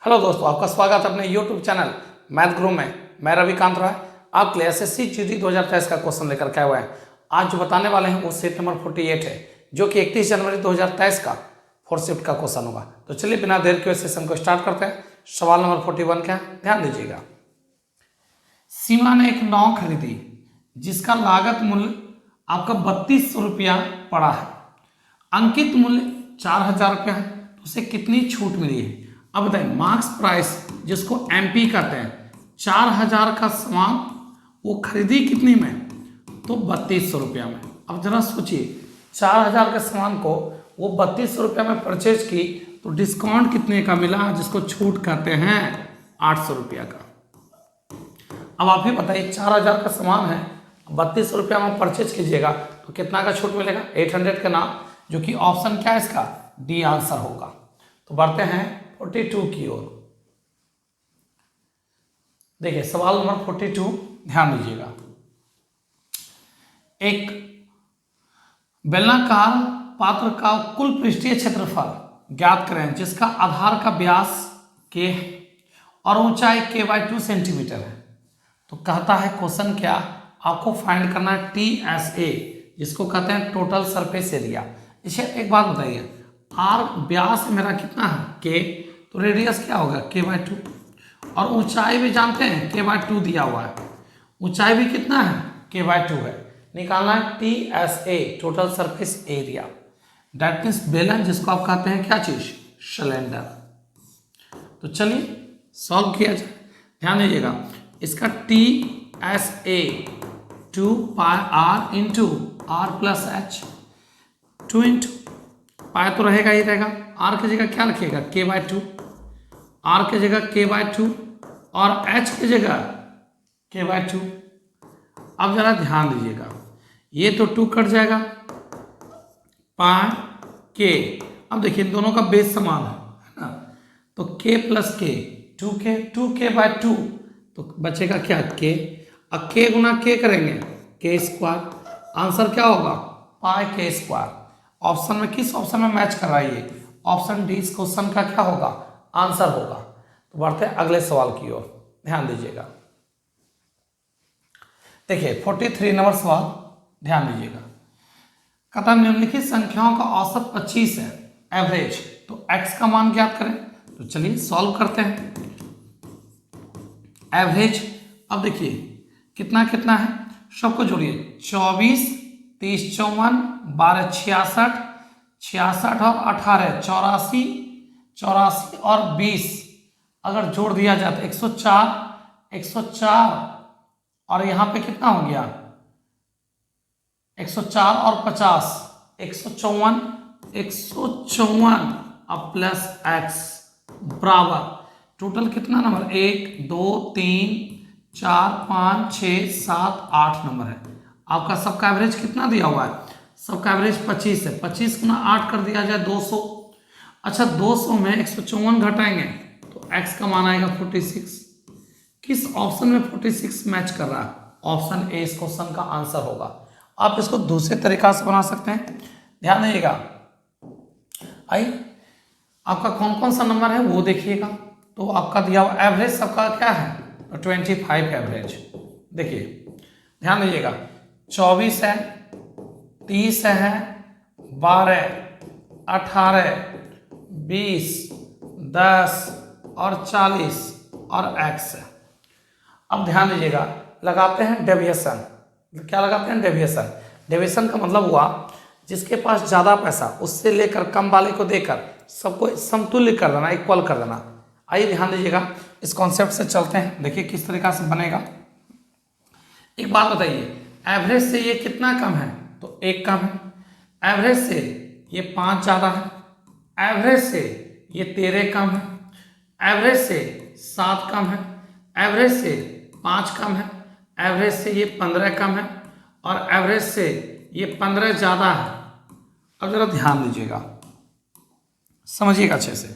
Hello दोस्तों, आपका स्वागत है अपने यूट्यूब चैनल मैथ गुरु में। मैं रविकांत राय आपके लिए एसएससी जीडी 2023 का क्वेश्चन लेकर के आए हुए हैं। आज जो बताने वाले हैं वो सेट नंबर 48 है, जो कि 31 जनवरी 2023 का फोर्थ शिफ्ट का क्वेश्चन होगा। तो चलिए बिना देर के सेशन को स्टार्ट करते हैं। सवाल नंबर 41 का ध्यान दीजिएगा। सीमा ने एक नाव खरीदी जिसका लागत मूल्य आपका 3200 रुपया पड़ा है। अंकित मूल्य 4000 रुपया है, तो उसे कितनी छूट मिली है? अब बताइए, मार्क्स प्राइस जिसको एमपी कहते हैं, 4000 का सामान वो खरीदी कितनी में? तो 3200 रुपया में। अब जरा सोचिए, 4000 के सामान को वो 3200 रुपया में परचेज की तो डिस्काउंट कितने का मिला, जिसको छूट कहते हैं 800 रुपया का। अब आप ही बताइए, 4000 का सामान है, 3200 रुपया में परचेज कीजिएगा तो कितना का छूट मिलेगा? 800 के नाम, जो कि ऑप्शन क्या है इसका? डी आंसर होगा। तो बढ़ते हैं 42 की ओर। देखिए सवाल नंबर 42 ध्यान दीजिएगा। एक बेलनाकार पात्र का कुल पृष्ठीय क्षेत्रफल ज्ञात करें जिसका आधार का व्यास k और ऊंचाई k/2 सेंटीमीटर है। तो कहता है क्वेश्चन क्या, आपको फाइंड करना है TSA, जिसको कहते हैं टोटल सरफेस एरिया। इसे एक बात बताइए, आर व्यास मेरा कितना है k, तो रेडियस क्या होगा k/2, और ऊंचाई भी जानते हैं k/2 दिया हुआ है, ऊंचाई भी कितना है k/2 है। निकालना है TSA total surface area, that means बेलन, जिसको आप कहते हैं क्या चीज? सिलेंडर। तो चलिए सॉल्व किया जाए। ध्यान दीजिएगा, इसका TSA 2πr into r plus h, 2 into pi तो रहेगा ही रहेगा, r की जगह क्या रखिएगा k/2, r की जगह k/2 और h की जगह k/2। अब जरा ध्यान दीजिएगा, ये तो 2 कट जाएगा, पाई k। अब देखिए इन दोनों का बेस समान है ना, तो k प्लस k 2k/2, तो बचेगा क्या k, अब k गुना k करेंगे k²। आंसर क्या होगा? पाई k²। ऑप्शन में किस ऑप्शन में मैच कर रहा है ये? ऑप्शन डी इस क्वेश्चन का क्या होगा? आंसर होगा। तो बढ़ते हैं अगले सवाल की ओर, ध्यान दीजिएगा। देखिए 43 नंबर सवाल, ध्यान दीजिएगा। कहता निम्नलिखित संख्याओं का औसत 25 है, एवरेज, तो x का मान ज्ञात करें। तो चलिए सॉल्व करते हैं। एवरेज, अब देखिए कितना कितना है, सबको जोड़िए, 24, 30, 54, 12, 66, 66 और 18, 84, 84 और 20 अगर जोड़ दिया जाए तो 104, 104 और यहाँ पे कितना हो गया? 104 और 50, 154, 154 अब प्लस x बराबर टोटल कितना नंबर? 1 2 3 4 5 6 7 8 नंबर है। आपका सबका एवरेज कितना दिया हुआ है? सबका एवरेज 25 है। 25 गुना 8 कर दिया जाए 200। अच्छा 200 में 154 घटाएंगे तो x का मान आएगा 46। किस ऑप्शन में 46 मैच कर रहा है? ऑप्शन ए इस क्वेश्चन का आंसर होगा। आप इसको दूसरे तरीका से बना सकते हैं, ध्यान दीजिएगा। आइए आपका कौन कौन सा नंबर है वो देखिएगा। तो आपका दिया हुआ एवरेज सबका क्या है? 25 एवरेज। देखिए ध्यान दीजिएगा, 24 है, 30 है, 12, 18, 20, 10 और 40 और x है। अब ध्यान दीजिएगा, लगाते हैं डेविएशन। क्या लगाते हैं? डेविएशन। डेविएशन का मतलब हुआ जिसके पास ज़्यादा पैसा उससे लेकर कम वाले को देकर सबको समतुल्य कर देना, इक्वल कर देना। आइए ध्यान दीजिएगा, इस कॉन्सेप्ट से चलते हैं। देखिए किस तरीका से बनेगा। एक बात बताइए, एवरेज से ये कितना कम है? तो 1 कम है। एवरेज से ये 5 ज़्यादा है। एवरेज से ये 13 कम है। एवरेज से 7 कम है। एवरेज से 5 कम है। एवरेज से ये 15 कम है और एवरेज से ये 15 ज़्यादा है। अब जरा ध्यान दीजिएगा, समझिएगा अच्छे से।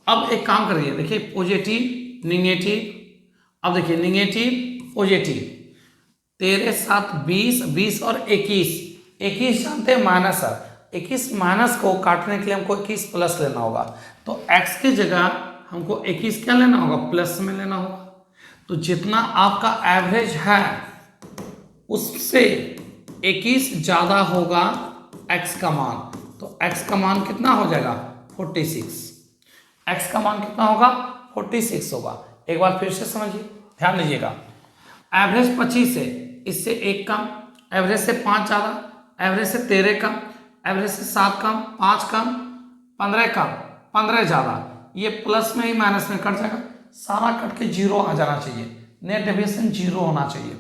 अब एक काम करिए, देखिए पॉजिटिव निगेटिव। अब देखिए निगेटिव पॉजिटिव, 13 7 20, 20 और 21, 21 जानते हैं माइनस है, 21 माइनस को काटने के लिए हमको 21 प्लस लेना होगा, तो x की जगह हमको 21 क्या लेना होगा, प्लस में लेना होगा। तो जितना आपका एवरेज है उससे 21 ज़्यादा होगा x का मान, तो x का मान कितना हो जाएगा, 46। x का मान कितना होगा, 46 होगा। एक बार फिर से समझिए, ध्यान दीजिएगा। एवरेज 25 है, इससे 1 कम, एवरेज से 5 ज़्यादा, एवरेज से 13 कम, एवरेज से 7 कम, 5 कम, 15 कम, 15 ज़्यादा, ये प्लस में ही माइनस में कट जाएगा, सारा कट के 0 आ जाना चाहिए, नेट डेविएशन 0 होना चाहिए।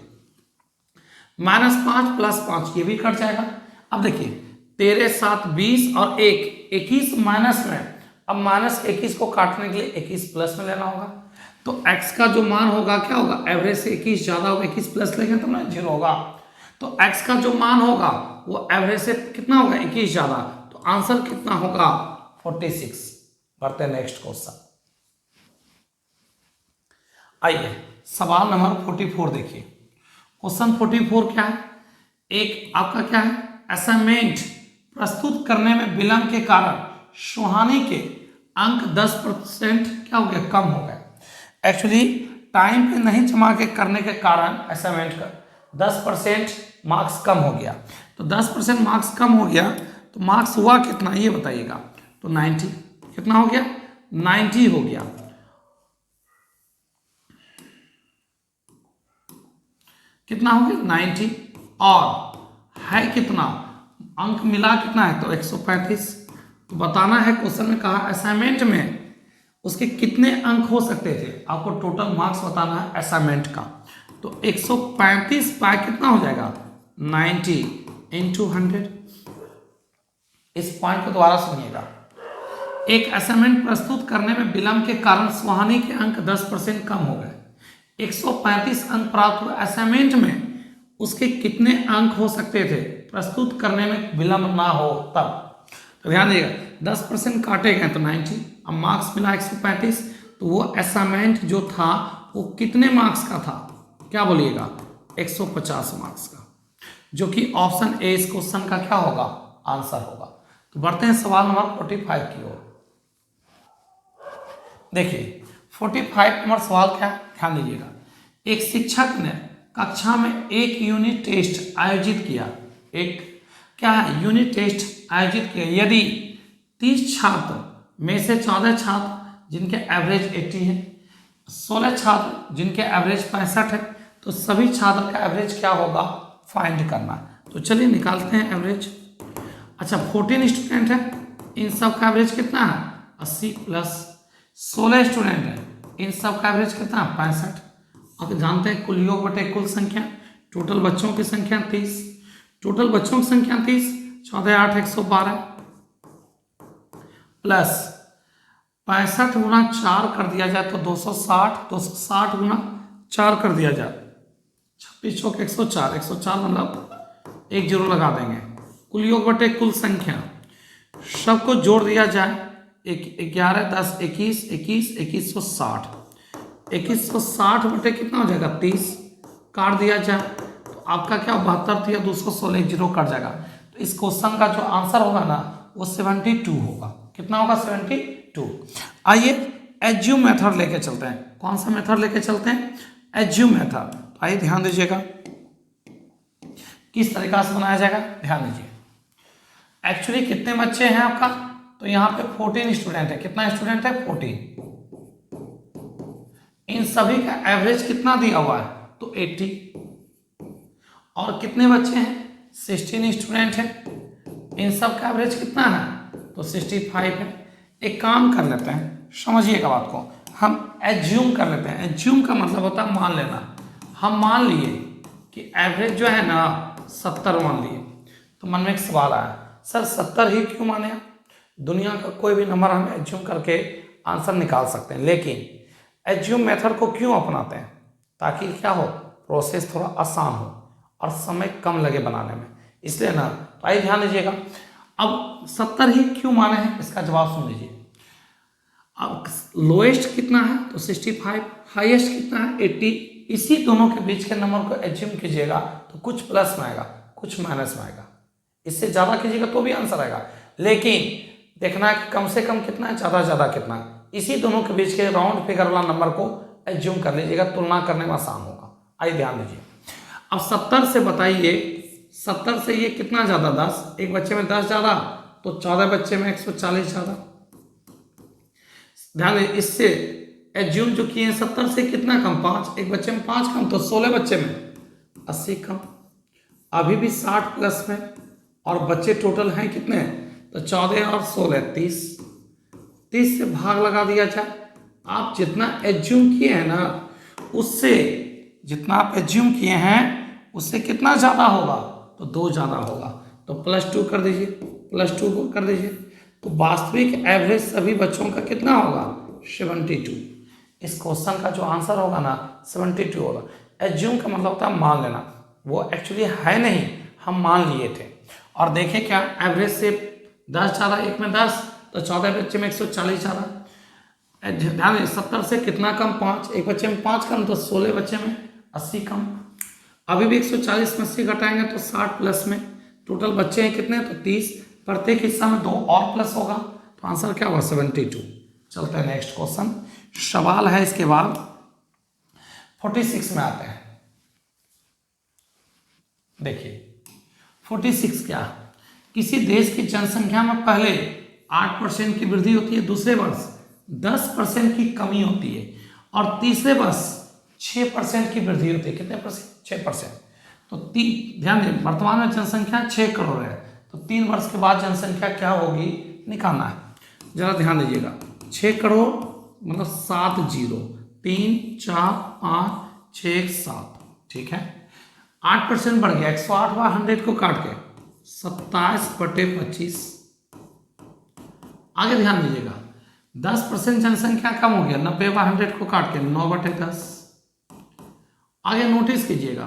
-5 + 5 ये भी कट जाएगा। अब देखिए 13, 7, 20 और 1, 21 माइनस में, अब माइनस 21 को काटने के लिए 21 प्लस में लेना होगा, तो x का जो मान होगा क्या होगा, एवरेज से 21 ज़्यादा होगा, 21 प्लस लेंगे तो ना 0 होगा, तो x का जो मान होगा वो एवरेज से कितना होगा, 21 ज़्यादा, तो आंसर कितना होगा, 46। बढ़ते हैं नेक्स्ट क्वेश्चन। आइए सवाल नंबर 44 देखिए। क्वेश्चन 44 क्या है, एक आपका क्या है, असाइनमेंट प्रस्तुत करने में विलंब के कारण सुहानी के अंक 10% क्या हो गया, कम हो गए। एक्चुअली टाइम पे नहीं जमा के करने के कारण असाइनमेंट का 10% मार्क्स कम हो गया। तो 10% मार्क्स कम हो गया तो मार्क्स हुआ कितना ये बताइएगा, तो 90, कितना हो गया, 90 हो गया। कितना हो गया, 90, और है कितना, अंक मिला कितना है, तो 135। तो बताना है, क्वेश्चन में कहा असाइनमेंट में उसके कितने अंक हो सकते थे, आपको टोटल मार्क्स बताना है असाइनमेंट का। तो 135 बाय कितना हो जाएगा, 90 × 100। इस पॉइंट को दोबारा सुनिएगा। एक असाइनमेंट प्रस्तुत करने में विलंब के कारण सुहानी के अंक 10% कम हो गए। 135 अंक प्राप्त हुए, असाइनमेंट में उसके कितने अंक हो सकते थे प्रस्तुत करने में विलंब ना हो तब। तो ध्यान दीजिएगा, 10% काटे गए तो 90, अब मार्क्स मिला 135, तो वो असाइनमेंट जो था वो कितने मार्क्स का था, क्या बोलिएगा, 150 मार्क्स का, जो कि ऑप्शन ए इस क्वेश्चन का क्या होगा, आंसर होगा। तो बढ़ते हैं सवाल नंबर 45 की ओर। देखिए 45 नंबर सवाल क्या है, ध्यान दीजिएगा। एक शिक्षक ने कक्षा में एक यूनिट टेस्ट आयोजित किया, एक क्या है, यूनिट टेस्ट आयोजित किया। यदि 30 छात्र में से 14 छात्र जिनके एवरेज 80 है, 16 छात्र जिनके एवरेज 65 है, तो सभी छात्र का एवरेज क्या होगा, फाइंड करना है। तो चलिए निकालते हैं एवरेज। अच्छा 14 स्टूडेंट है, इन सब का एवरेज कितना है, 80 प्लस 16 स्टूडेंट है, इन सब का एवरेज कितना है, 65। अब जानते हैं कुल योग बटे कुल संख्या, टोटल बच्चों की संख्या 30, टोटल बच्चों की संख्या 30, 14 8 112 प्लस 65 गुना 4 कर दिया जाए तो 260, 260 गुना 4 कर दिया जाए, 26 चौक 104, 104 मतलब 1 0 लगा देंगे। कुल योग बटे कुल संख्या, सबको जोड़ दिया जाए, 11 10 21 21 2160, 2160 बटे कितना हो जाएगा, 30, काट दिया जाए तो आपका क्या 72 या 216, 1 0 कट जाएगा। तो इस क्वेश्चन का जो आंसर होगा ना वो 72 होगा। कितना होगा, 72। आइए एज्यूम मेथड लेके चलते हैं। कौन सा मेथड लेके चलते हैं, एज्यूम मेथड। तो आइए ध्यान दीजिएगा किस तरीका से बनाया जाएगा, ध्यान दीजिए। एक्चुअली कितने बच्चे हैं आपका, तो यहाँ पे 14 स्टूडेंट है, कितना स्टूडेंट है, 14। इन सभी का एवरेज कितना दिया हुआ है, तो 80, और कितने बच्चे हैं, 16 स्टूडेंट है, इन सब का एवरेज कितना है, तो 65 है। एक काम कर लेते हैं, समझिएगा बात को, हम एज्यूम कर लेते हैं। एज्यूम का मतलब होता है मान लेना। हम मान लिए कि एवरेज जो है ना 70 मान लिए, तो मन में एक सवाल आया, सर 70 ही क्यों माने आप, दुनिया का कोई भी नंबर हम एज्यूम करके आंसर निकाल सकते हैं, लेकिन एज्यूम मेथड को क्यों अपनाते हैं, ताकि क्या हो, प्रोसेस थोड़ा आसान हो और समय कम लगे बनाने में, इसलिए ना। तो आइए ध्यान दीजिएगा, अब 70 ही क्यों माने हैं, इसका जवाब सुन लीजिए। अब लोएस्ट कितना है, तो 65, हाईएस्ट कितना है, 80, इसी दोनों के बीच के नंबर को एज्यूम कीजिएगा तो कुछ प्लस में आएगा कुछ माइनस में आएगा, इससे ज़्यादा कीजिएगा तो भी आंसर आएगा, लेकिन देखना है कि कम से कम कितना है, ज़्यादा से ज़्यादा कितना है। इसी दोनों के बीच के राउंड फिगर वाला नंबर को एज्यूम कर लीजिएगा, तुलना करने में आसान होगा। आइए ध्यान दीजिए। अब 70 से बताइए, 70 से ये कितना ज़्यादा, 10, एक बच्चे में 10 ज़्यादा तो 14 बच्चे में 140 ज़्यादा। ध्यान दें, इससे एज्यूम जो किए हैं 70 से कितना कम, 5, एक बच्चे में 5 कम तो 16 बच्चे में 80 कम, अभी भी 60 प्लस में, और बच्चे टोटल हैं कितने, तो 14 और 16 30, 30 से भाग लगा दिया जाए। आप जितना एज्यूम किए हैं ना, उससे जितना आप एज्यूम किए हैं उससे कितना ज़्यादा होगा, तो 2 ज़्यादा होगा, तो +2 कर दीजिए, +2 को कर दीजिए, तो वास्तविक एवरेज सभी बच्चों का कितना होगा, 72। इस क्वेश्चन का जो आंसर होगा ना 72 होगा। एज्यूम का मतलब होता है मान लेना, वो एक्चुअली है नहीं, हम मान लिए थे। और देखें क्या, एवरेज से 10 ज़्यादा, एक में 10 तो 14 बच्चे में 140 ज़्यादा। ध्यान दें, 70 से कितना कम, 5, एक बच्चे में 5 कम तो 16 बच्चे में 80 कम, अभी भी 140 में 80 घटाएंगे तो 60 प्लस में, टोटल बच्चे हैं कितने, तो 30, प्रत्येक हिस्सा में 2 और प्लस होगा, तो आंसर क्या होगा, 72। चलते हैं नेक्स्ट क्वेश्चन, सवाल है इसके बाद 46 में आते हैं। देखिए 46 क्या, किसी देश की जनसंख्या में पहले 8% की वृद्धि होती है, दूसरे वर्ष 10% की कमी होती है, और तीसरे वर्ष 6% की वृद्धि होती है। कितने परसेंट, 6%। तो ध्यान दें, वर्तमान में जनसंख्या 6 करोड़ है, तो 3 वर्ष के बाद जनसंख्या क्या होगी निकालना है। जरा ध्यान दीजिएगा, 6 करोड़ मतलब 7 जीरो, 3 4 5 6 7, ठीक है। 8% बढ़ गया, 108/100 को काट के 27/25। आगे ध्यान दीजिएगा, 10% जनसंख्या कम हो गया, 90/100 को काट के 9/10। आगे नोटिस कीजिएगा,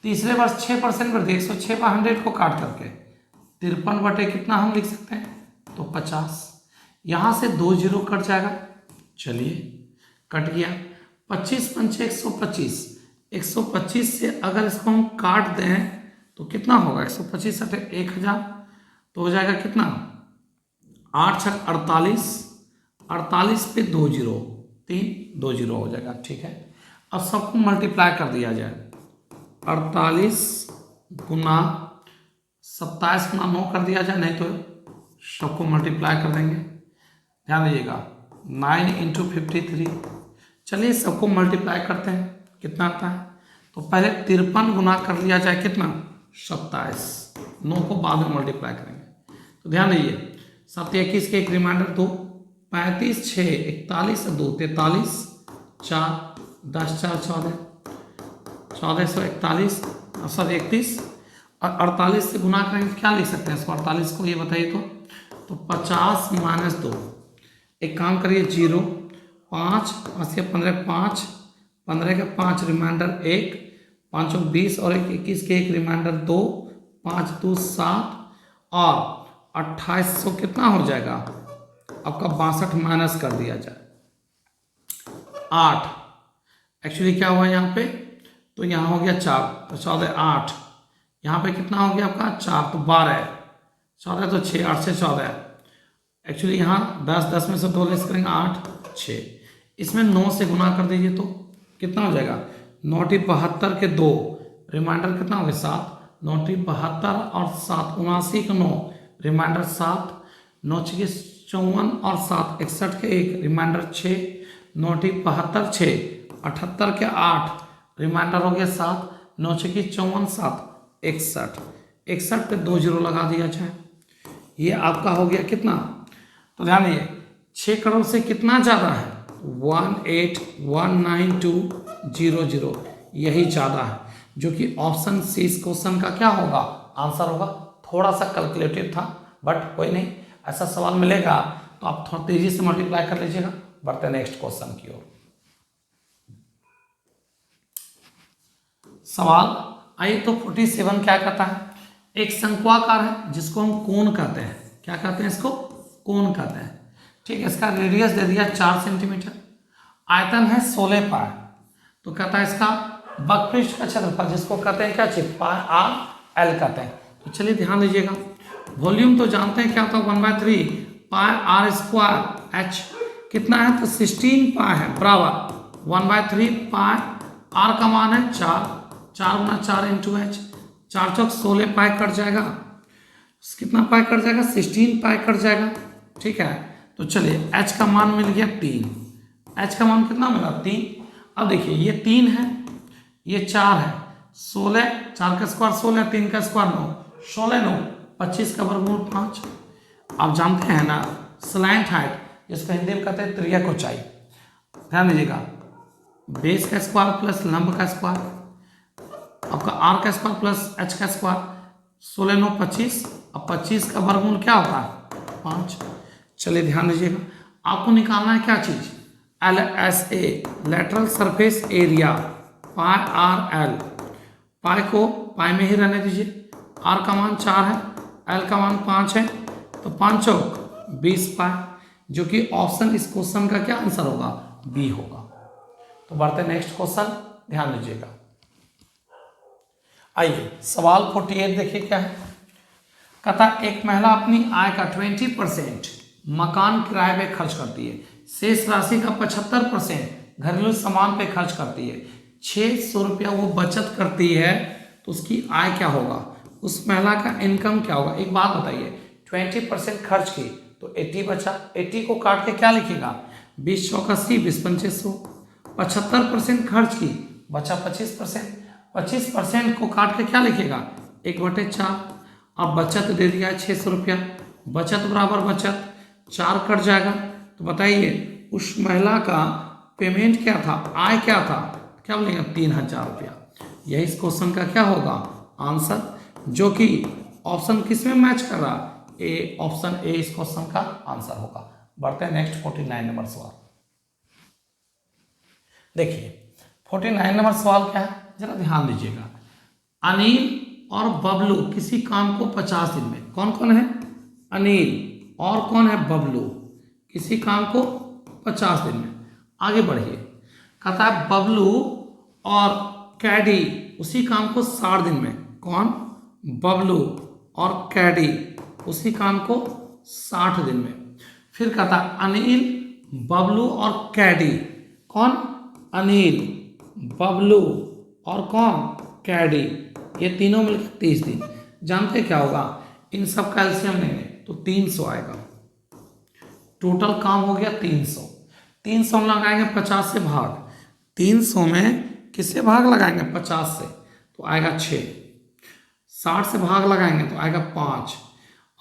तीसरे वर्ष 6% वृद्धि, 106/100 को काट करके 53 कितना हम लिख सकते हैं, तो 50। यहाँ से 2 जीरो कट जाएगा, चलिए कट गया, 25 पंचे 125, 125 से अगर इसको हम काट दें तो कितना होगा, 125 से 1000 तो हो जाएगा कितना, 8 6 48, 48 पे 2 जीरो, 3 2 जीरो हो जाएगा, ठीक है। अब सबको मल्टीप्लाई कर दिया जाए, 48 गुना 27 गुना 9 कर दिया जाए, नहीं तो सबको मल्टीप्लाई कर देंगे। ध्यान दीजिएगा, 9 × 53। चलिए सबको मल्टीप्लाई करते हैं, कितना आता है, तो पहले 53 गुना कर लिया जाए, कितना, 27, 9 को बाद में मल्टीप्लाई करेंगे। तो ध्यान दीजिए, 7 21 के एक रिमाइंडर 2, 35 6 41 2 43 4 10 4 14, 1441 और 31 और 48 से गुना करेंगे, क्या लिख सकते हैं इसको, 48 को ये बताइए तो 50 - 2। एक काम करिए, 0 5 5 या 15 5, 15 के 5 रिमाइंडर 1, 5 20 और 1 21 के एक रिमाइंडर 2, 5 2 7 और 2800 कितना हो जाएगा आपका, 62 माइनस कर दिया जाए 8। एक्चुअली क्या हुआ यहाँ पे, तो यहाँ हो गया 4 तो 14 8, यहाँ पे कितना हो गया आपका 4 तो 12, 14 तो 6, 8 से 14। एक्चुअली यहाँ 10 10 में से 2 लेस करेंगे 8 6, इसमें 9 से गुना कर दीजिए तो कितना हो जाएगा, 9 × 72 के 2 रिमाइंडर कितना हो गया 7, 9 × 72 और 7 79 के 9 रिमाइंडर 7, 9 × 54 और 7 61 के 1 रिमाइंडर 6, 9 × 72 6, 78 के 8 रिमाइंडर हो गया 7, 9 × 54 7 61, 61 पे 2 जीरो लगा दिया जाए, ये आपका हो गया कितना, तो ध्यान दीजिए 6 करोड़ से कितना ज़्यादा है, 1819200, यही ज़्यादा है, जो कि ऑप्शन सी इस क्वेश्चन का क्या होगा, आंसर होगा। थोड़ा सा कैलकुलेटिव था बट कोई नहीं, ऐसा सवाल मिलेगा तो आप थोड़ा तेजी से मल्टीप्लाई कर लीजिएगा। बढ़ते नेक्स्ट क्वेश्चन की ओर। सवाल आइए, तो 47 क्या कहता है, एक शंक्वाकार है जिसको हम कोण कहते हैं, क्या कहते हैं इसको, कोण कहते हैं, ठीक है। इसका रेडियस दे दिया 4 सेंटीमीटर, आयतन है 16 पाई, तो कहता है इसका वक्रपृष्ठ का क्षेत्रफल जिसको कहते हैं क्या, पाई r l कहते हैं। तो चलिए ध्यान दीजिएगा, वॉल्यूम तो जानते हैं क्या होता है, 1/3 पाई आर स्क्वायर एच कितना है तो 16 पाई है, बराबर 1/3 पाई आर का मान है 4, 4 गुना 4 इंटू एच, 4 चौक 16 पाई कट जाएगा, कितना पाई कट जाएगा 16 पाई कट जाएगा। ठीक है, तो चलिए एच का मान मिल गया 3, एच का मान कितना मिला 3। अब देखिए ये 3 है, ये 4 है, 16, 4 का स्क्वायर 16, 3 का स्क्वायर 9, 16 9 25 का वर्गमूल 5। आप जानते हैं ना स्लैंट हाइट, जिसको हिंदी में कहते हैं त्रियक ऊंचाई। ध्यान दीजिएगा, बेस का स्क्वायर प्लस लंब का स्क्वायर, आपका आर का स्क्वायर प्लस एच का स्क्वायर, 16 9 25, अब 25 का वर्गमूल क्या होता है 5। चलिए ध्यान दीजिएगा, आपको निकालना है क्या चीज, L S A lateral surface area pi R L, pi को पाई में ही रहने दीजिए, आर का मान 4 है, एल का मान 5 है, तो 5 चौक 20 पाई, जो कि ऑप्शन इस क्वेश्चन का क्या आंसर होगा, बी होगा। तो बढ़ते नेक्स्ट क्वेश्चन, ध्यान दीजिएगा। आइए सवाल 48 देखिए क्या है। कहता एक महिला अपनी आय का 20% मकान किराए पे खर्च करती है, शेष राशि का 75% घरेलू सामान पे खर्च करती है, 600 रुपया वो बचत करती है, तो उसकी आय क्या होगा, उस महिला का इनकम क्या होगा। एक बात बताइए, 20% खर्च की तो 80 बचा, 80 को काट के क्या लिखेगा 20 चौक 80, 20 पंचे 100, 75% खर्च की बचा 25%, 25% को काट के क्या लिखेगा 1/4, अब बचत दे दिया है 600 रुपया, बचत बराबर बचत 4 कट जाएगा, तो बताइए उस महिला का पेमेंट क्या था, आय क्या था, क्या बोलेगा 3000 रुपया। यही इस क्वेश्चन का क्या होगा आंसर, जो कि ऑप्शन किस में मैच कर रहा, ए, ऑप्शन ए इस क्वेश्चन का आंसर होगा। बढ़ते हैं नेक्स्ट 49 नंबर सवाल। देखिए 49 नंबर सवाल क्या है, जरा ध्यान दीजिएगा। अनिल और बबलू किसी काम को 50 दिन में, कौन कौन है अनिल और कौन है बबलू, किसी काम को 50 दिन में। आगे बढ़िए, कहता है बबलू और कैडी उसी काम को 60 दिन में, कौन बबलू और कैडी उसी काम को 60 दिन में। फिर कहता है अनिल बबलू और कैडी, कौन अनिल बबलू और कौन कैडी, ये तीनों मिलकर 30 दिन। जानते क्या होगा, इन सब का एलसीएम लेंगे तो 300 आएगा, टोटल काम हो गया 300, 300 में लगाएंगे 50 से भाग, 300 में किससे भाग लगाएंगे 50 से, तो आएगा 6, 60 से भाग लगाएंगे तो आएगा 5,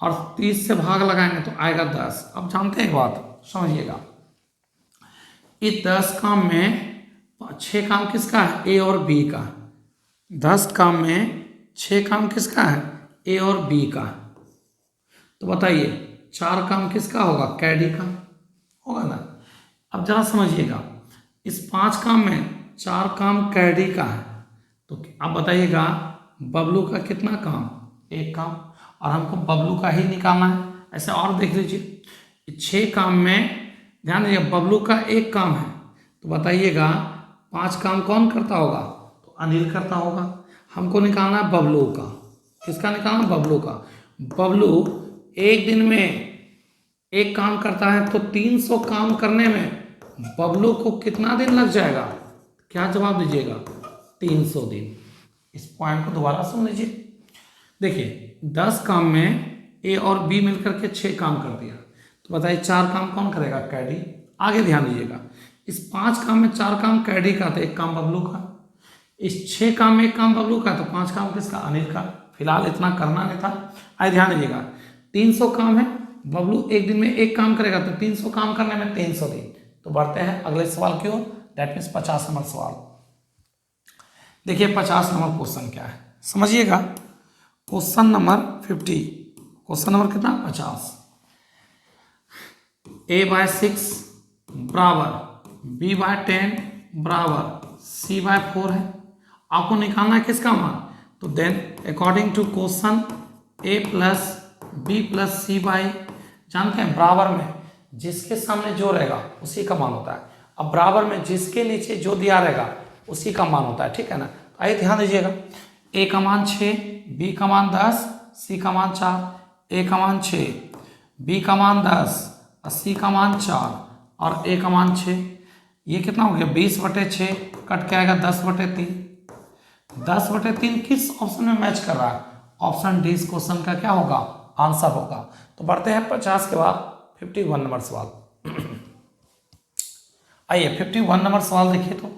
और 30 से भाग लगाएंगे तो आएगा 10। अब जानते हैं एक बात समझिएगा, इस 10 काम में 6 काम किसका है, ए और बी का, 10 काम में 6 काम किसका है, ए और बी का, तो बताइए 4 काम किसका होगा, कैडी का होगा ना। अब जरा समझिएगा, इस 5 काम में 4 काम कैडी का है, तो अब बताइएगा बबलू का कितना काम, 1 काम, और हमको बबलू का ही निकालना है। ऐसे और देख लीजिए 6 काम में, ध्यान दीजिए बबलू का 1 काम है, तो बताइएगा 5 काम कौन करता होगा, तो अनिल करता होगा। हमको निकालना है बबलू का, किसका निकालना, बबलू का। बबलू एक दिन में 1 काम करता है, तो 300 काम करने में बबलू को कितना दिन लग जाएगा, क्या जवाब दीजिएगा 300 दिन। इस पॉइंट को दोबारा सुन लीजिए। देखिए 10 काम में ए और बी मिलकर के 6 काम कर दिया, तो बताइए 4 काम कौन करेगा, कैडी। आगे ध्यान दीजिएगा, इस 5 काम में 4 काम कैडी का, तो 1 काम बबलू का। इस 6 काम में 1 काम बबलू का, तो 5 काम किसका, अनिल का। फिलहाल इतना करना नहीं था। आइए ध्यान दीजिएगा, 300 काम है, बबलू एक दिन में 1 काम करेगा, तो 300 काम करने में 300 दिन। तो बढ़ते हैं अगले सवाल की ओर, दैट मीन्स 50 नंबर सवाल। देखिए 50 नंबर क्वेश्चन क्या है, समझिएगा। क्वेश्चन नंबर 50, क्वेश्चन नंबर कितना 50। a/6 बराबर b/10 बराबर c/4 है। आपको निकालना है किसका मान, तो then according to question a plus b plus c by, जानते हैं बराबर में जिसके सामने जो रहेगा उसी का मान होता है। अब बराबर में जिसके नीचे जो दिया रहेगा उसी का मान होता है, ठीक है ना। आइए ध्यान दीजिएगा, a का मान 6, b का मान 10, c का मान 4, ए का मान 6, बी का मान 10 और सी का मान 4 और ए का मान 6। ये कितना हो गया 20/6 कट के आएगा 10/3। 10/3 किस ऑप्शन में मैच कर रहा है? ऑप्शन डी इस क्वेश्चन का क्या होगा? आंसर होगा। तो बढ़ते हैं 50 के बाद 51 नंबर सवाल। आइए 51 नंबर सवाल देखिए। तो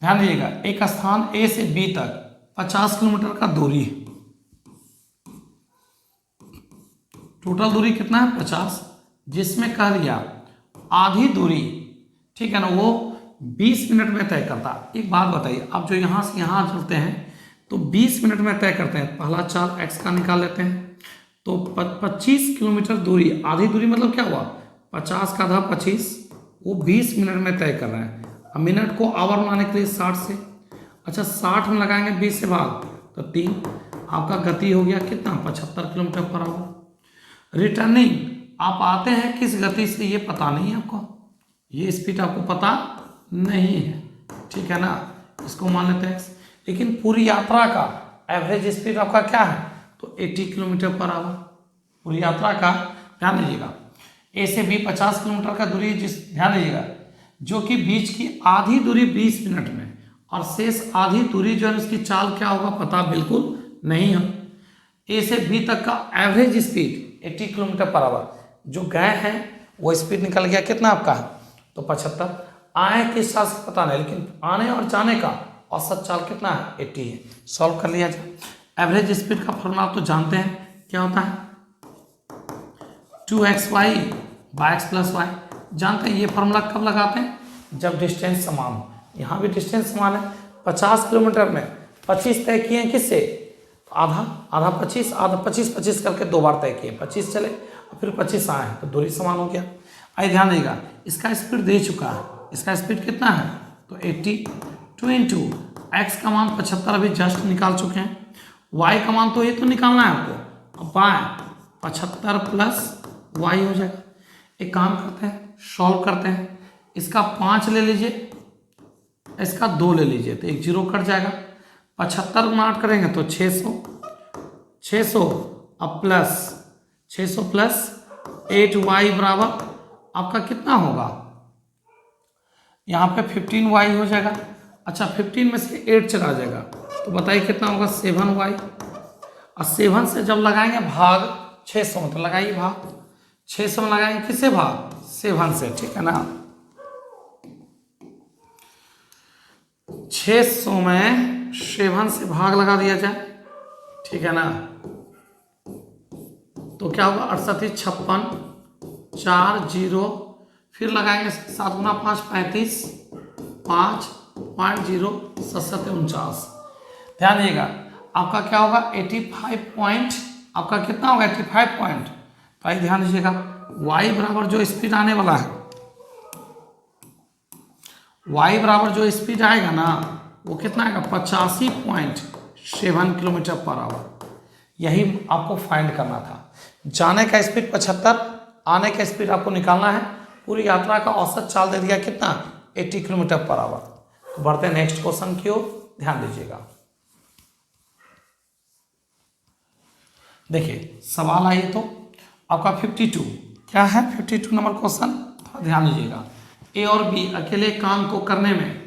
ध्यान दीजिएगा, एक स्थान ए से बी तक 50 किलोमीटर का दूरी है। टोटल दूरी कितना है? 50, जिसमें कह दिया आधी दूरी, ठीक है ना, वो 20 मिनट में तय करता है। एक बात बताइए, आप जो यहाँ से यहाँ चलते हैं तो 20 मिनट में तय करते हैं। पहला चाल x का निकाल लेते हैं, तो 25 किलोमीटर दूरी, आधी दूरी मतलब क्या हुआ? 50 का आधा 25, वो 20 मिनट में तय कर रहे हैं। अब मिनट को आवर बनाने के लिए 60 से, अच्छा 60 में लगाएंगे 20 से भाग तो 3, आपका गति हो गया कितना? 75 किलोमीटर पर आवर। रिटर्निंग आप आते हैं किस गति से ये पता नहीं है आपको, ये स्पीड आपको पता नहीं है, ठीक है ना, इसको मान लेते हैं। लेकिन पूरी यात्रा का एवरेज स्पीड आपका क्या है? तो 80 किलोमीटर पर आवर पूरी यात्रा का। ध्यान दीजिएगा, ए से बी 50 किलोमीटर का दूरी, ध्यान दीजिएगा, जो कि बीच की आधी दूरी 20 मिनट में, और शेष आधी दूरी जो है उसकी चाल क्या होगा पता बिल्कुल नहीं है। ए से बी तक का average speed 80 kilometre per hour, जो गए हैं वो स्पीड निकल गया कितना आपका? तो 75। आए किस साल से पता नहीं, लेकिन आने और जाने का औसत चाल कितना है? 80 है। सॉल्व कर लिया जाए। एवरेज स्पीड का फॉर्मूला आप तो जानते हैं क्या होता है? 2xy/x+y। जानते हैं ये फॉर्मूला कब लगाते हैं? जब डिस्टेंस समान हो। यहाँ भी डिस्टेंस समान है, 50 किलोमीटर में 25 तय किए हैं किससे? आधा आधा 25, आधा 25 करके 2 बार तय किए, 25 चले और फिर 25 आए हैं, तो दूरी समान हो गया। आइए ध्यान देगा, इसका स्पीड दे चुका है, इसका स्पीड कितना है? तो 80 2 x का मान 75 अभी जस्ट निकाल चुके हैं, y का मान तो ये तो निकालना है आपको। अब y 75 + y हो जाएगा। एक काम करते हैं, सॉल्व करते हैं। इसका 5 ले लीजिए, इसका 2 ले लीजिए, तो एक 0 कट जाएगा। 75 गुना 8 करेंगे तो 600 अब प्लस 600 + 8y बराबर आपका कितना होगा? यहाँ पे 15y हो जाएगा। अच्छा 15 में से 8 चला जाएगा, तो बताइए कितना होगा? 7y। और 7 से जब लगाएंगे भाग 600 में, तो लगाइए भाग 600 में लगाएंगे किससे? भाग 7 से, ठीक है ना। 600 में 7 से भाग लगा दिया जाए, ठीक है ना, तो क्या होगा? 68 56 4 0, फिर लगाएंगे 7 गुना 5 35 5.0 7 49। ध्यान दीजिएगा, आपका क्या होगा? 85 पॉइंट, आपका कितना होगा? 85 पॉइंट। तो आइए ध्यान दीजिएगा, y बराबर जो स्पीड आने वाला है, y बराबर जो स्पीड आएगा ना, वो कितना आएगा? 85.7 किलोमीटर पर आवर। यही आपको फाइंड करना था। जाने का स्पीड 75, आने का स्पीड आपको निकालना है। पूरी यात्रा का औसत चाल दे दिया कितना? 80 किलोमीटर पर आवर। तो बढ़ते हैं नेक्स्ट क्वेश्चन की ओर, ध्यान दीजिएगा। देखिए सवाल आइए तो आपका 52 क्या है? 52 नंबर क्वेश्चन, ध्यान दीजिएगा। ए और बी अकेले काम को करने में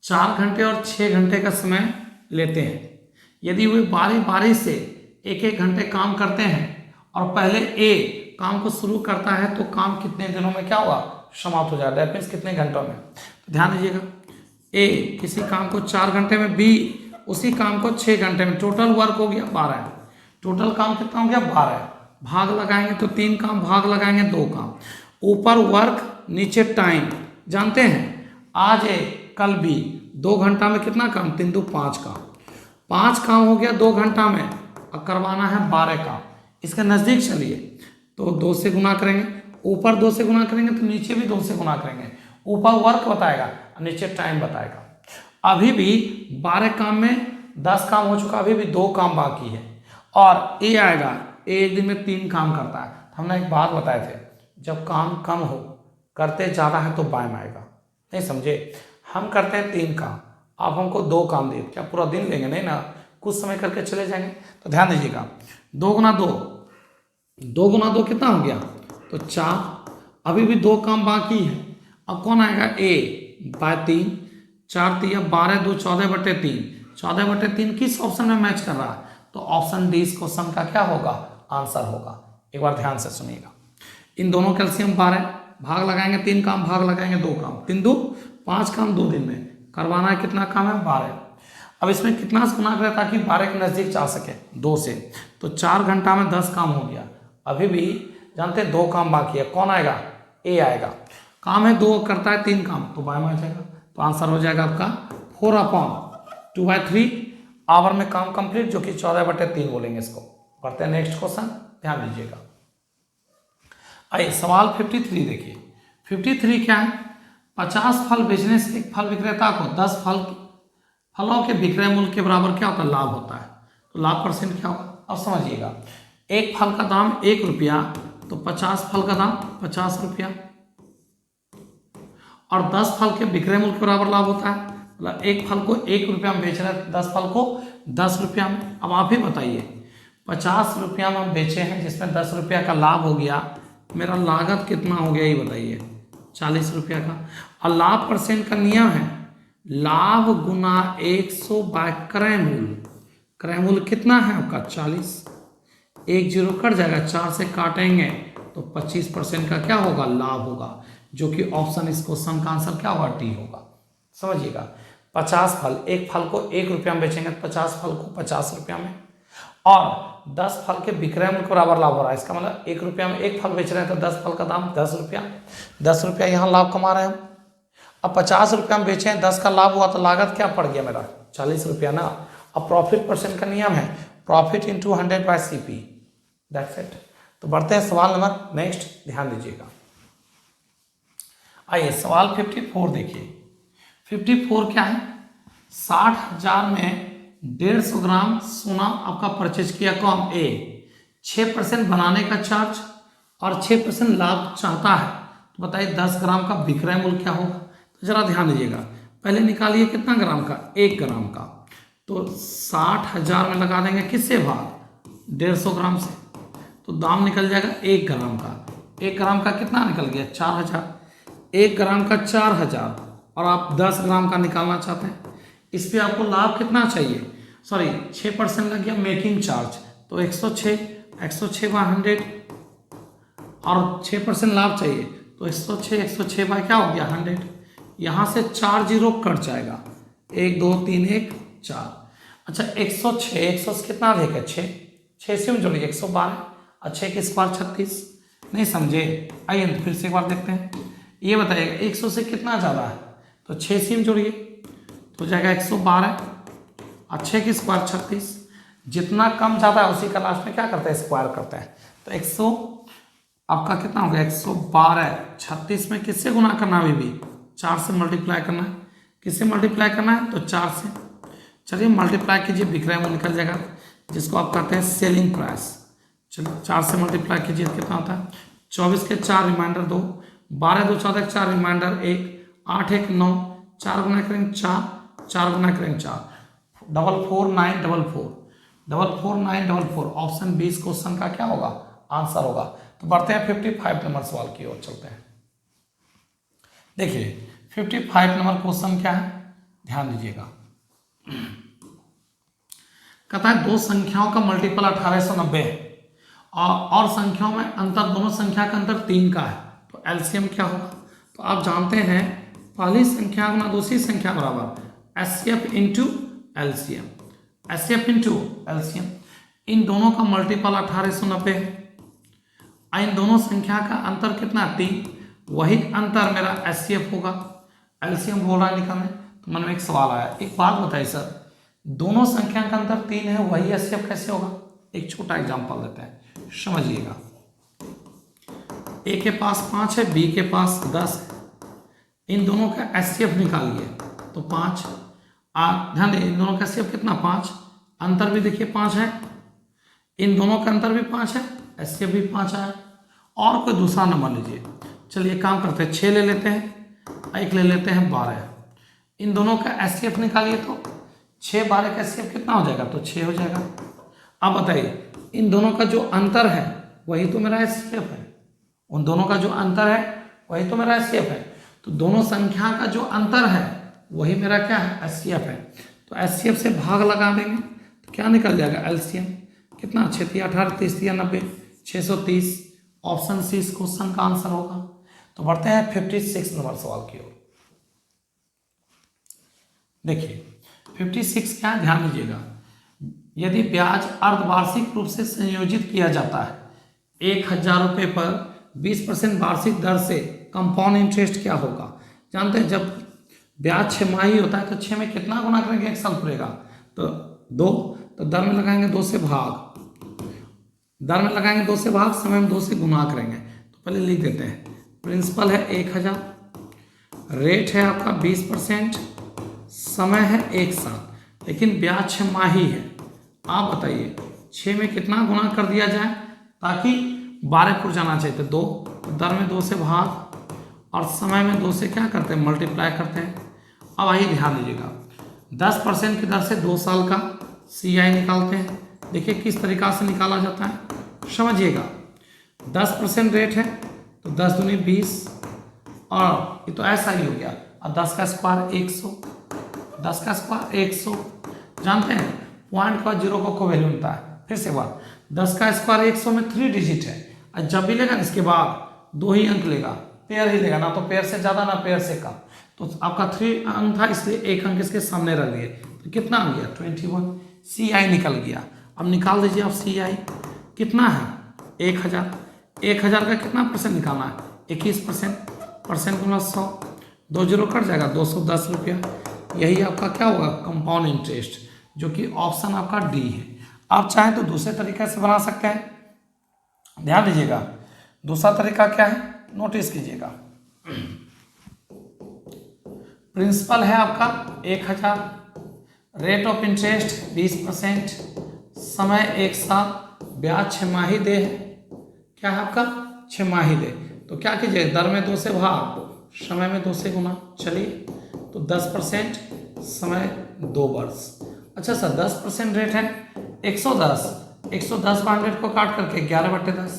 4 घंटे और 6 घंटे का समय लेते हैं। यदि वे बारी बारी से 1-1 घंटे काम करते हैं और पहले ए काम को शुरू करता है, तो काम कितने दिनों में क्या हुआ? समाप्त हो जाएगा। दैट मीन्स कितने घंटों में? तो ध्यान दीजिएगा, ए किसी काम को 4 घंटे में, बी उसी काम को 6 घंटे में। टोटल वर्क हो गया 12। टोटल काम कितना हो गया? 12। भाग लगाएंगे तो 3 काम, भाग लगाएंगे 2 काम। ऊपर वर्क नीचे टाइम, जानते हैं आज ए कल बी, 2 घंटा में कितना काम? 3 2 5 काम। 5 काम हो गया 2 घंटा में, अब करवाना है 12 काम। इसके नज़दीक चलिए तो 2 से गुना करेंगे, ऊपर 2 से गुना करेंगे तो नीचे भी 2 से गुना करेंगे। ऊपर वर्क बताएगा, नीचे टाइम बताएगा। अभी भी 12 काम में 10 काम हो चुका, अभी भी 2 काम बाकी है। और ए आएगा, ए एक दिन में 3 काम करता है। हमने एक बात बताए थे, जब काम कम हो, करते ज़्यादा है तो बाय में आएगा। नहीं समझे? हम करते हैं 3 काम, आप हमको 2 काम दे, क्या पूरा दिन लेंगे? नहीं ना, कुछ समय करके चले जाएंगे। तो ध्यान दीजिएगा, 2 गुना 2 2 गुना 2 कितना हो गया, तो 4। अभी भी 2 काम बाकी है। अब कौन आएगा, ए बाय 3, 4 तिया 12, 2 14/3, 14/3 किस ऑप्शन में मैच कर रहा है, तो ऑप्शन डी इस क्वेश्चन का क्या होगा, आंसर होगा। एक बार ध्यान से सुनिएगा, इन दोनों कैल्शियम 12, भाग लगाएंगे 3 काम, भाग लगाएंगे 2 काम, 3 2 5 काम 2 दिन में करवाना है, कितना काम है 12। अब इसमें कितना से गुना करें ताकि 12 के नज़दीक जा सके, 2 से, तो 4 घंटा में 10 काम हो गया। अभी भी जानते हैं 2 काम बाकी है, कौन आएगा, ए आएगा। काम है 2 करता है 3 काम, तो बाय में आ जाएगा, तो आंसर हो जाएगा आपका 4/2/3 आवर में काम कंप्लीट, जो कि 14/3 बोलेंगे इसको। पढ़ते हैं नेक्स्ट क्वेश्चन, ध्यान दीजिएगा। आइए सवाल 53 देखिए। 53 क्या है, 50 फल बेचने से एक फल विक्रेता को 10 फलों के विक्रय मूल्य के बराबर क्या होता है, लाभ होता है। तो लाभ परसेंट क्या होगा, अब समझिएगा। एक फल का दाम 1 रुपया, तो 50 फल का दाम 50 रुपया, और 10 फल के विक्रय मूल्य के बराबर लाभ होता है। मतलब एक फल को 1 रुपया में बेच रहे हैं, 10 फल को 10 रुपया में। अब आप ही बताइए, 50 रुपया में हम बेचे हैं, जिसमें 10 रुपया का लाभ हो गया, मेरा लागत कितना हो गया ये बताइए, 40 रुपया का। और लाभ परसेंट का नियम है लाभ गुना 100 बाय क्रय मूल्य। क्रय मूल्य कितना है आपका 40, 1 0 कट जाएगा, 4 से काटेंगे तो 25% का क्या होगा, लाभ होगा, जो कि ऑप्शन इस क्वेश्चन का आंसर क्या होगा, डी होगा। समझिएगा, 50 फल, एक फल को 1 रुपया में बेचेंगे, 50 फल को 50 रुपया में, और 10 फल के विक्रय मूल्य के बराबर लाभ हो रहा है। इसका मतलब 1 रुपया में एक फल बेच रहे हैं, तो 10 फल का दाम 10 रुपया, 10 रुपया यहाँ लाभ कमा रहे हैं हम। अब 50 रुपया में बेचे हैं, 10 का लाभ हुआ, तो लागत क्या पड़ गया मेरा 40 रुपया ना। अब प्रॉफिट परसेंट का नियम है profit into 100 by CP, that's it. तो बढ़ते हैं सवाल नंबर नेक्स्ट, ध्यान दीजिएगा। आइए सवाल 54 देखिए। 54 क्या है, 60,000 में 150 ग्राम सोना आपका परचेज किया, कौन, ए। 6% बनाने का चार्ज और 6% लाभ चाहता है, तो बताइए 10 ग्राम का विक्रय मूल्य क्या होगा। तो जरा ध्यान दीजिएगा, पहले निकालिए कितना ग्राम का, 1 ग्राम का, तो 60,000 में लगा देंगे किससे भाग, 150 ग्राम से, तो दाम निकल जाएगा 1 ग्राम का। 1 ग्राम का कितना निकल गया, 4000। 1 ग्राम का 4000, और आप 10 ग्राम का निकालना चाहते हैं, इस पर आपको लाभ कितना चाहिए, सॉरी 6% लग गया मेकिंग चार्ज, तो 106 बाय 100, और 6% लाभ चाहिए, तो 106 बाय क्या हो गया 100। यहाँ से 4 0 कट जाएगा, 1 2 3 1 4। अच्छा 106 से कितना अधिक है, 6 से जोड़िए 112, और 6 के स्क्वायर 36, नहीं समझे, आइए फिर से एक बार देखते हैं। ये बताइएगा 100 से कितना ज़्यादा है, तो 6 से जोड़िए तो हो जाएगा 112, और 6 की स्क्वायर 36, जितना कम ज़्यादा है उसी का लास्ट में क्या करते हैं, स्क्वायर करते हैं। तो 100 आपका कितना हो गया, 112, 36 में किससे गुना करना है, अभी भी 4 से मल्टीप्लाई करना है। किससे मल्टीप्लाई करना है, तो 4 से। चलिए मल्टीप्लाई कीजिए, विक्रय मूल्य निकल जाएगा, जिसको आप कहते हैं सेलिंग प्राइस। चलिए 4 से मल्टीप्लाई कीजिए, कितना होता है, 24 के 4 रिमाइंडर 2, 12 2 14 4 रिमाइंडर 1, 8 1 9, 4 गुना करेंगे 4, 4 गुना करेंगे 4, 44944 ऑप्शन 20 क्वेश्चन का क्या होगा, आंसर होगा। तो बढ़ते हैं 55 नंबर सवाल की ओर चलते हैं। देखिए 55 नंबर क्वेश्चन क्या है, ध्यान दीजिएगा। कहता है दो संख्याओं का मल्टीपल 1890 है, और संख्याओं में अंतर, दोनों संख्या का अंतर 3 का है, तो एलसीएम क्या होगा। तो आप जानते हैं पहली संख्या गुना दूसरी संख्या बराबर HCF into LCM, HCF into LCM. इन दोनों का मल्टीपल 1890 है, इन दोनों संख्या का अंतर कितना 3, वही अंतर मेरा एचसीएफ होगा। एलसीएम बोल रहा है निकालने, तो मन में एक सवाल आया, एक बात बताइए सर, दोनों संख्या का अंतर 3 है, वही एचसीएफ कैसे होगा। एक छोटा एग्जांपल देते हैं, समझिएगा। ए के पास 5 है, बी के पास 10 है, इन दोनों का एचसीएफ निकालिए, तो 5। ध्यान दें, इन दोनों का एचसीएफ कितना 5, अंतर भी देखिए 5 है, इन दोनों का अंतर भी 5 है, एचसीएफ भी 5 है। और कोई दूसरा नंबर लीजिए, चलिए काम करते हैं, 6 ले लेते हैं, एक ले लेते हैं 12, इन दोनों का एचसीएफ निकालिए, तो 6 12 का एचसीएफ कितना हो जाएगा, तो 6 हो जाएगा। अब बताइए इन दोनों का जो अंतर है वही तो मेरा एचसीएफ है। उन दोनों का जो अंतर है वही तो मेरा एचसीएफ है। तो दोनों संख्या का जो अंतर है वही मेरा क्या है, एचसीएफ है। तो एचसीएफ से भाग लगा देंगे तो क्या निकल जाएगा, एलसीएम। कितना, 6 × 18 30 × 90 630। ऑप्शन सी इस क्वेश्चन का आंसर होगा। तो बढ़ते हैं 56 नंबर सवाल की ओर। देखिए 56 क्या है, ध्यान दीजिएगा। यदि ब्याज अर्धवार्षिक रूप से संयोजित किया जाता है, 1000 रुपये पर 20% वार्षिक दर से कंपाउंड इंटरेस्ट क्या होगा। जानते हैं जब ब्याज 6 माही होता है तो 6 में कितना गुना करेंगे, 1 साल पूरेगा तो 2, तो दर में लगाएंगे 2 से भाग, दर में लगाएंगे 2 से भाग, समय में 2 से गुना करेंगे। तो पहले लिख देते हैं, प्रिंसिपल है 1000, रेट है आपका 20%, समय है 1 साल, लेकिन ब्याज 6 माही है। आप बताइए 6 में कितना गुना कर दिया जाए ताकि 12 को जाना चाहिए। तो 2, दर में 2 से भाग और समय में 2 से क्या करते हैं, मल्टीप्लाई करते हैं। अब आइए ध्यान दीजिएगा, 10% की दर से 2 साल का CI निकालते हैं। देखिए किस तरीका से निकाला जाता है, समझिएगा। 10% रेट है तो 10 दूनी 20, और ये तो ऐसा ही हो गया। और 10 का स्क्वायर 100, 10 का स्क्वायर 100। जानते हैं पॉइंट का 0 को वैल्यू मिलता है। फिर से बात, 10 का स्क्वायर 100 में 3 डिजिट है, और जब भी लेगा इसके बाद 2 ही अंक लेगा, पेयर ही लेगा, ना तो पेयर से ज़्यादा ना पेयर से कम। तो आपका 3 अंक था इसलिए 1 अंक इसके सामने रख दिए, तो कितना आ गया 21। CI निकल गया। अब निकाल दीजिए आप CI कितना है, 1000। 1000 का कितना परसेंट निकालना है, 21%। परसेंट गुना 100, 2 0 कट जाएगा, 210 रुपया। यही आपका क्या होगा, कंपाउंड इंटरेस्ट, जो कि ऑप्शन आपका डी है। आप चाहें तो दूसरे तरीके से बना सकते हैं, ध्यान दीजिएगा। दूसरा तरीका क्या है, नोटिस कीजिएगा। प्रिंसिपल है आपका 1000, रेट ऑफ इंटरेस्ट 20%, समय 1 साल, ब्याज 6 माही दे है। क्या है आपका 6 माही दे, तो क्या कीजिए, दर में 2 से भाग, समय में 2 से गुना। चलिए तो 10%, समय 2 वर्ष। अच्छा सर 10% रेट है 110, 110 का 100 को काट करके 11/10,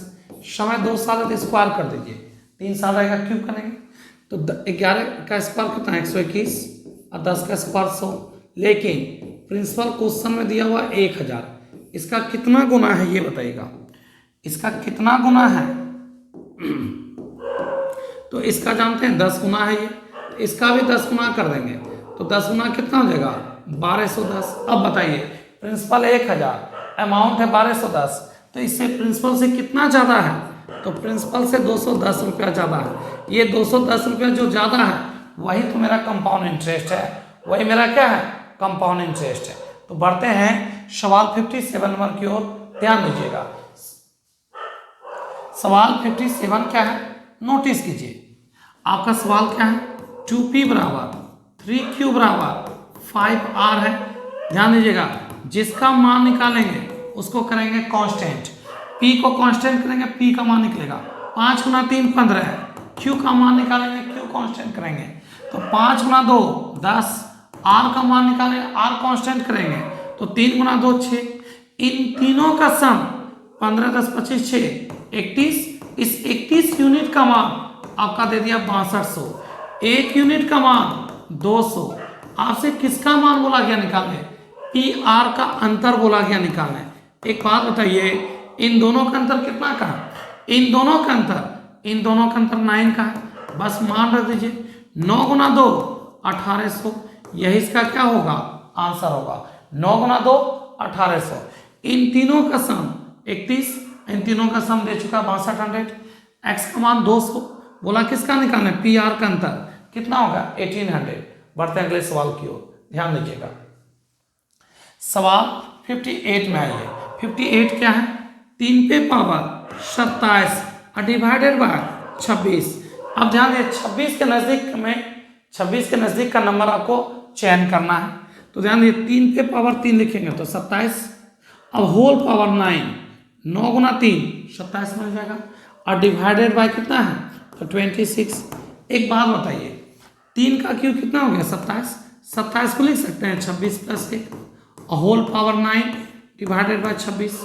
समय 2 साल है तो स्क्वायर कर दीजिए, 3 साल रहेगा, क्यूब करेंगे तो 11 का स्क्वायर कितना है 121, और 10 का स्क्वायर 100। लेकिन प्रिंसिपल क्वेश्चन में दिया हुआ 1000, इसका कितना गुना है ये बताइएगा, इसका कितना गुना है। तो इसका जानते हैं 10 गुना है ये, तो इसका भी 10 गुना कर देंगे, तो 10 गुना कितना हो जाएगा 1210। अब बताइए प्रिंसिपल 1000, अमाउंट है 1210, तो इससे प्रिंसिपल से कितना ज़्यादा है, तो प्रिंसिपल से 210 रुपया ज़्यादा है। ये 210 रुपया जो ज़्यादा है वही तो मेरा कंपाउंड इंटरेस्ट है, वही मेरा क्या है, कंपाउंड इंटरेस्ट है। तो बढ़ते हैं सवाल 57 नंबर की ओर, ध्यान दीजिएगा। सवाल 57 क्या है, नोटिस कीजिए। आपका सवाल क्या है, 2p बराबर 3q बराबर 5r है। ध्यान दीजिएगा, जिसका मान निकालेंगे उसको करेंगे कांस्टेंट। p को कांस्टेंट करेंगे, p का मान निकलेगा 5 गुना 3 15 है। q का मान निकालेंगे, q कांस्टेंट करेंगे तो 5 गुना 2 10, r का मान निकालेंगे, r कांस्टेंट करेंगे तो 3 गुना 2 6। इन तीनों का सम 15 10 25 6 31। इस 31 यूनिट का मान आपका दे दिया 6200, 1 यूनिट का मान 200। आपसे किसका मान बोला गया निकालने, PR का अंतर बोला गया निकालने। एक बात बताइए, इन दोनों का अंतर कितना का, इन दोनों का अंतर 9 का है। बस मान रख दीजिए, 9 गुना 2 1800, यही इसका क्या होगा, आंसर होगा। 9 गुना 2 1800। इन तीनों का सम 31, इन तीनों का सम दे चुका 6200। x का मान 200 बोला, किसका निकालना है, PR का अंतर कितना होगा 1800। बढ़ते हैं अगले सवाल की ओर, ध्यान दीजिएगा। सवाल 58 में आइए। 58 क्या है, 3 पे पावर 27 डिवाइडेड बाय 26। अब ध्यान दीजिए 26 के नजदीक का नंबर आपको चयन करना है। तो ध्यान दीजिए 3 पे पावर 3 लिखेंगे तो 27, अब होल पावर 9, 9 गुना 3 27 मिल जाएगा, और डिवाइडेड बाय कितना है तो 26। एक बात बताइए, 3 का क्यूब कितना हो गया 27, 27 को लिख सकते हैं 26 + 1, और होल पावर 9 डिवाइडेड बाय 26।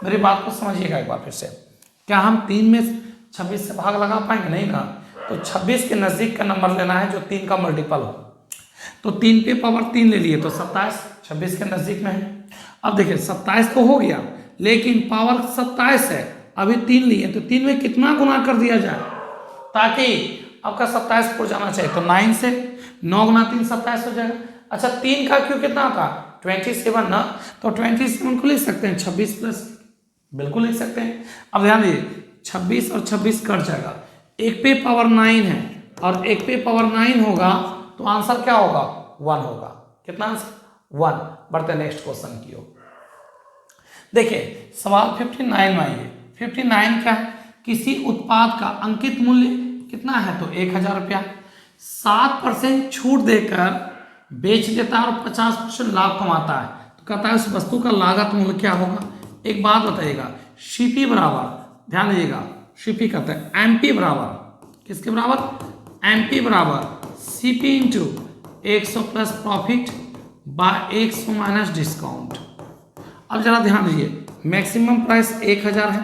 मेरी बात को समझिएगा एक बार फिर से। क्या हम 3 में 26 से भाग लगा पाएंगे? नहीं ना। तो 26 के नज़दीक का नंबर लेना है जो 3 का मल्टीपल हो। तो 3 पे पावर 3 ले लिए तो 27 26 के नज़दीक में है। अब देखिए 27 तो हो गया, लेकिन पावर 27 है, अभी 3 लिए तो 3 में कितना गुना कर दिया जाए ताकि आपका 27 पुर जाना चाहिए? तो 9 से, 9 गुना 3 27 हो जाएगा। अच्छा 3 का क्यों कितना था? 27 ना, तो 27 को लिख सकते हैं 26 प्लस, बिल्कुल लिख सकते हैं। अब ध्यान दीजिए 26 और 26 कट जाएगा, एक पे पावर 9 है और एक पे पावर 9 होगा तो आंसर क्या होगा? 1 होगा। कितना आंसर? 1। बढ़ते नेक्स्ट क्वेश्चन की ओर। देखिए सवाल 59 में आइए। 59 क्या है? किसी उत्पाद का अंकित मूल्य कितना है? तो 1000 रुपया 7% छूट देकर बेच देता है और 50% लाभ कमाता है, तो कहता है उस वस्तु का लागत मूल्य क्या होगा? एक बात बताइएगा, सीपी बराबर, ध्यान दीजिएगा, सीपी कहते हैं एमपी बराबर, किसके बराबर? एमपी बराबर CP into 100 plus profit by 100 minus discount. अब जरा ध्यान दीजिए, मैक्सिमम प्राइस 1000 है,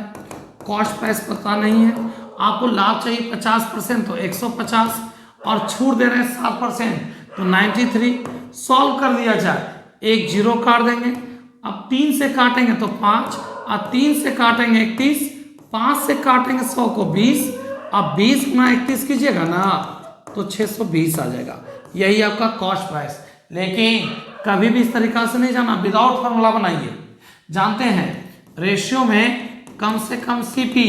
कॉस्ट प्राइस पता नहीं है, आपको लाभ चाहिए 50%, तो 150 और छूट दे रहे हैं 7%, तो 93। सॉल्व कर दिया जाए, एक जीरो काट देंगे, अब 3 से काटेंगे तो 5, और 3 से काटेंगे 31, 5 से काटेंगे 100 को 20, अब 20 गुना 31 कीजिएगा ना तो 620 आ जाएगा। यही आपका कॉस्ट प्राइस। लेकिन कभी भी इस तरीका से नहीं जाना, विदाउट फॉर्मूला बनाइए। जानते हैं रेशियो में कम से कम सीपी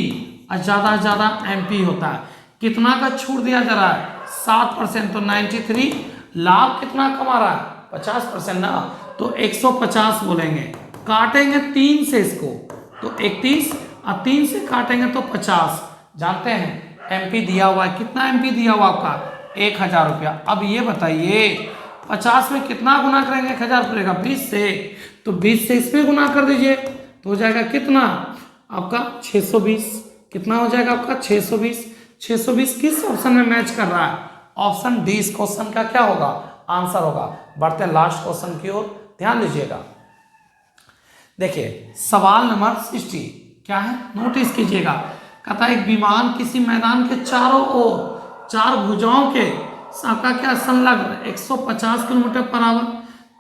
और ज़्यादा से ज़्यादा एमपी होता है। कितना का छूट दिया जा रहा है? 7%, तो 93। लाभ कितना कमा रहा है? 50% ना, तो 150 बोलेंगे। काटेंगे 3 से इसको तो 31, और 3 से काटेंगे तो 50। जानते हैं एमपी दिया हुआ है, कितना एमपी दिया हुआ आपका? 1000 रुपया। अब ये बताइए 50 में कितना गुना करेंगे? 1000 पड़ेगा 20 से, तो 20 से इसमें गुना कर दीजिए तो हो जाएगा कितना आपका? 620। कितना हो जाएगा आपका? 620। 620 किस ऑप्शन में मैच कर रहा है? ऑप्शन डी इस क्वेश्चन का क्या होगा? आंसर होगा। बढ़ते हैं लास्ट क्वेश्चन की ओर, ध्यान दीजिएगा। देखिए सवाल नंबर 60 क्या है? नोटिस कीजिएगा। कहता है एक विमान किसी मैदान के चारों ओर 4 भुजाओं के सबका क्या संलग्न 150 kilometre per hour,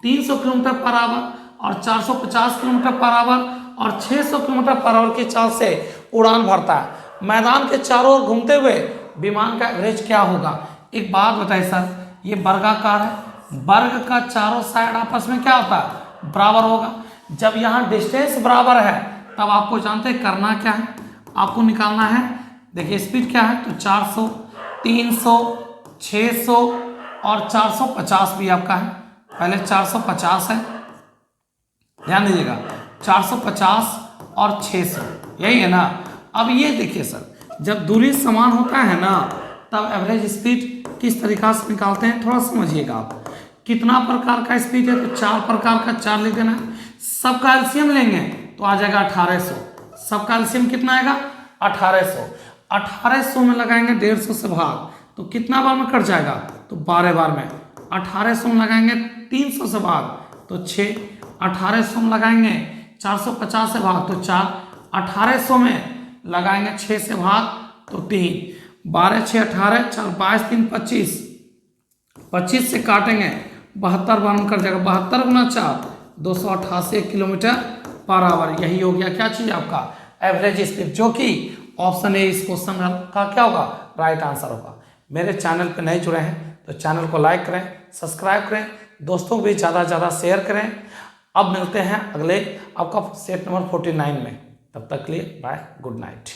300 kilometre per hour और 450 किलोमीटर पर आवर और 600 किलोमीटर पर आवर की चाल से उड़ान भरता है। मैदान के चारों ओर घूमते हुए विमान का एवरेज क्या होगा? एक बात बताइए सर, ये वर्गाकार है, वर्ग का चारों साइड आपस में क्या होता है? बराबर होगा। जब यहाँ डिस्टेंस बराबर है तब आपको जानते हैं करना क्या है? आपको निकालना है, देखिए स्पीड क्या है? तो 400, 300, 600 और 450 भी आपका है। पहले 450 है, ध्यान दीजिएगा, 450 और 600, यही है ना। अब ये देखिए सर, जब दूरी समान होता है ना तब एवरेज स्पीड किस तरीका से निकालते हैं थोड़ा समझिएगा आप। कितना प्रकार का स्पीड है? तो 4 प्रकार का, 4 लिख देना। सबका एलसीएम लेंगे तो आ जाएगा 1800। सबका एलसीएम कितना आएगा? 1800। 1800 में लगाएंगे 150 से भाग तो कितना बार में कट जाएगा? तो 12 बार में। 1800 में लगाएंगे 300 से भाग तो 6, 1800 में लगाएंगे 450 से भाग तो 4, 1800 में लगाएंगे 6 से भाग तो 3, 12 6 18, 4 22 3 25, 25 से काटेंगे 72 बार में कट जाएगा। 72 गुना 4 288 किलोमीटर पर आवर। यही हो गया क्या चीज आपका? एवरेज स्पीड, जो कि ऑप्शन ए इस क्वेश्चन का क्या होगा? राइट आंसर होगा। मेरे चैनल पे नए जुड़े हैं तो चैनल को लाइक करें, सब्सक्राइब करें, दोस्तों को भी ज़्यादा से ज़्यादा शेयर करें। अब मिलते हैं अगले आपका सेट नंबर 49 में। तब तक के लिए बाय, गुड नाइट।